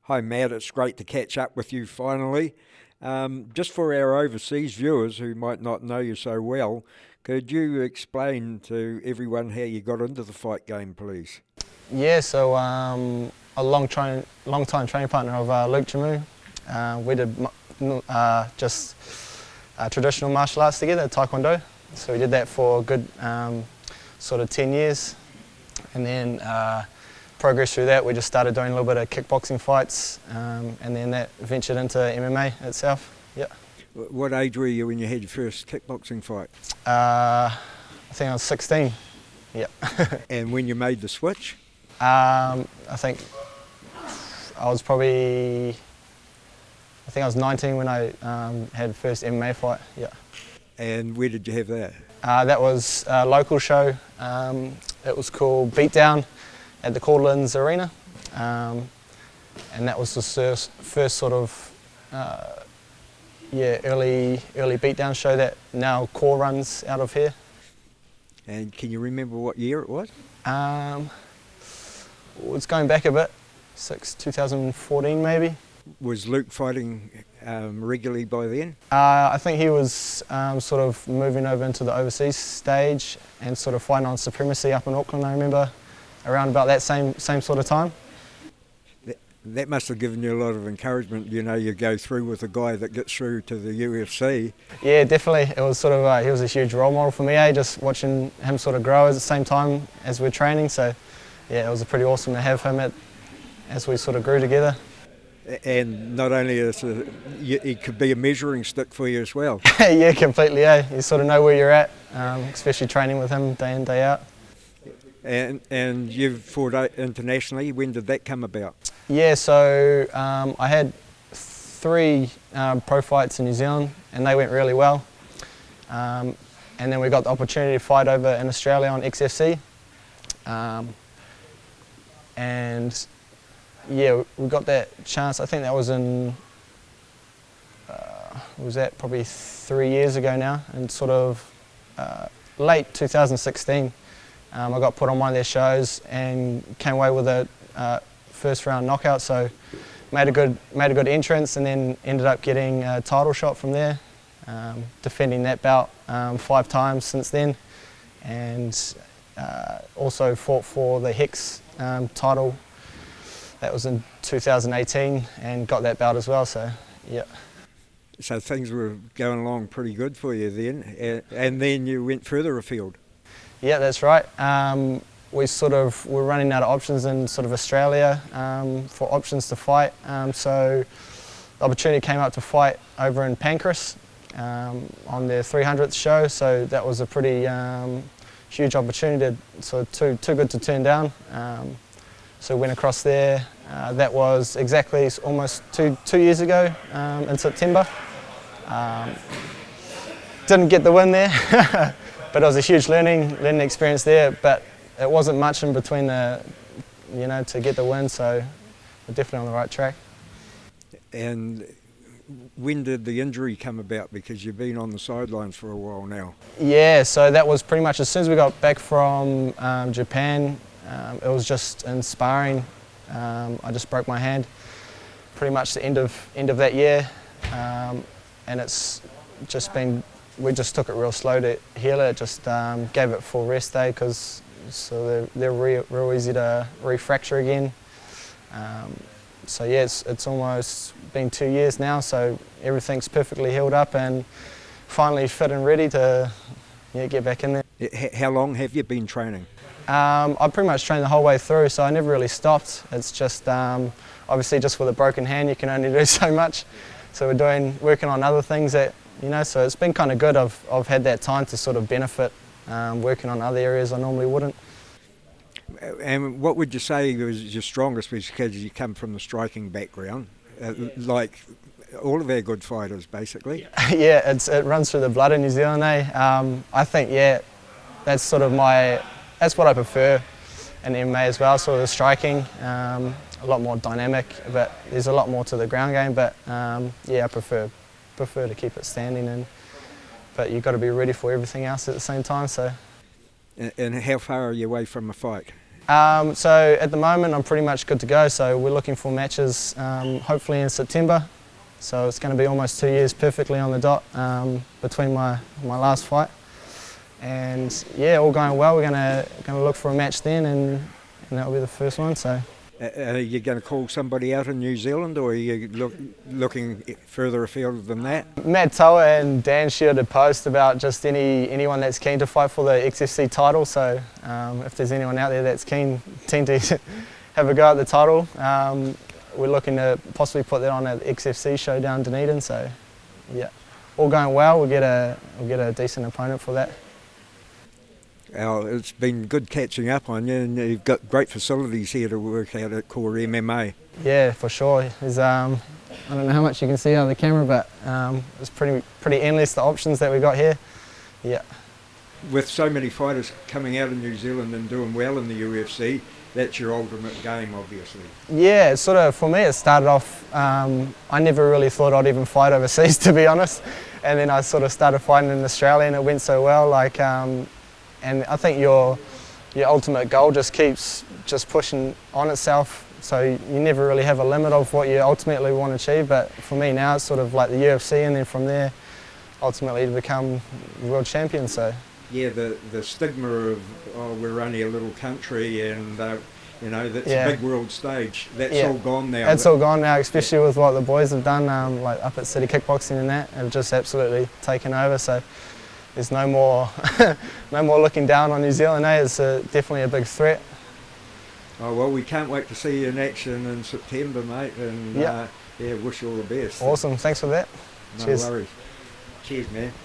Hi Matt, it's great to catch up with you finally. Just for our overseas viewers who might not know you so well, could you explain to everyone how you got into the fight game, please? Yeah, so a long time training partner of Luke Jamu. We did just traditional martial arts together, Taekwondo. So we did that for a good sort of 10 years, and then progressed through that. We just started doing a little bit of kickboxing fights, and then that ventured into MMA itself. Yeah. What age were you when you had your first kickboxing fight? I think I was 16. Yeah. And when you made the switch? I think I was 19 when I had the first MMA fight. Yeah. And where did you have that? That was a local show. It was called Beatdown at the Cortlands Arena, and that was the first sort of early beatdown show that now Core runs out of here. And can you remember what year it was? It's going back a bit, 2014 maybe. Was Luke fighting regularly by then? I think he was sort of moving over into the overseas stage and sort of fighting on supremacy up in Auckland, I remember, around about that same sort of time. That must have given you a lot of encouragement, you know, you go through with a guy that gets through to the UFC. Yeah, definitely. It was sort of, he was a huge role model for me, just watching him sort of grow at the same time as we're training. So yeah, it was pretty awesome to have him as we sort of grew together. And not only it could be a measuring stick for you as well. Yeah, completely. Yeah, you sort of know where you're at, especially training with him day in, day out. And you've fought internationally. When did that come about? Yeah, so I had 3 pro fights in New Zealand, and they went really well. And then we got the opportunity to fight over in Australia on XFC. And yeah, we got that chance. I think that was probably 3 years ago now, and sort of late 2016. I got put on one of their shows and came away with a first round knockout. So made a good entrance, and then ended up getting a title shot from there. Defending that bout 5 times since then, and also fought for the Hex title. That was in 2018, and got that bout as well. So yeah. So things were going along pretty good for you then, and then you went further afield. Yeah, that's right. We sort of were running out of options in sort of Australia for options to fight. So the opportunity came up to fight over in Pancras on their 300th show. So that was a pretty huge opportunity. So too good to turn down. So went across there. That was exactly almost two years ago in September. Didn't get the win there. But it was a huge learning experience there, but it wasn't much in between to get the win, so we're definitely on the right track. And when did the injury come about? Because you've been on the sidelines for a while now. Yeah, so that was pretty much as soon as we got back from Japan. It was just in sparring. I just broke my hand pretty much the end of that year, and it's just been. We just took it real slow to heal it. Just gave it full rest day because they're real easy to refracture again. So yeah, it's almost been 2 years now. So everything's perfectly healed up and finally fit and ready to get back in there. How long have you been training? I pretty much trained the whole way through, so I never really stopped. It's just obviously just with a broken hand you can only do so much. So we're working on other things that. So it's been kind of good. I've had that time to sort of benefit working on other areas I normally wouldn't. And what would you say was your strongest, because you come from the striking background, like all of our good fighters basically? Yeah, it runs through the blood in New Zealand, I think, that's sort of that's what I prefer in MMA as well, sort of the striking, a lot more dynamic, but there's a lot more to the ground game, but I prefer to keep it standing, but you've got to be ready for everything else at the same time. So. And how far are you away from a fight? So at the moment I'm pretty much good to go, so we're looking for matches hopefully in September. So it's going to be almost 2 years perfectly on the dot between my last fight. And yeah, all going well, we're going to look for a match then, and that'll be the first one. So. Are you going to call somebody out in New Zealand, or are you looking further afield than that? Matt Toa and Dan shared a post about just anyone that's keen to fight for the XFC title, so if there's anyone out there that's keen to have a go at the title, we're looking to possibly put that on an XFC show down Dunedin, so yeah, all going well, we'll get a decent opponent for that. It's been good catching up on you, and you've got great facilities here to work out at Core MMA. Yeah, for sure. There's, I don't know how much you can see out of the camera, but it's pretty endless, the options that we got here. Yeah. With so many fighters coming out of New Zealand and doing well in the UFC, that's your ultimate game, obviously. Yeah, it sort of, for me it started off, I never really thought I'd even fight overseas, to be honest. And then I sort of started fighting in Australia and it went so well. And I think your ultimate goal just keeps just pushing on itself, so you never really have a limit of what you ultimately want to achieve. But for me now, it's sort of like the UFC, and then from there, ultimately to become world champion. So yeah, the stigma of we're only a little country, and that's a big world stage. That's all gone now. That's all gone now, especially with what the boys have done, like up at City Kickboxing and that, have just absolutely taken over. So. There's no more, no more looking down on New Zealand. It's definitely a big threat. Oh well, we can't wait to see you in action in September, mate. And wish you all the best. Awesome, thanks for that. No Cheers. worries. Cheers, man.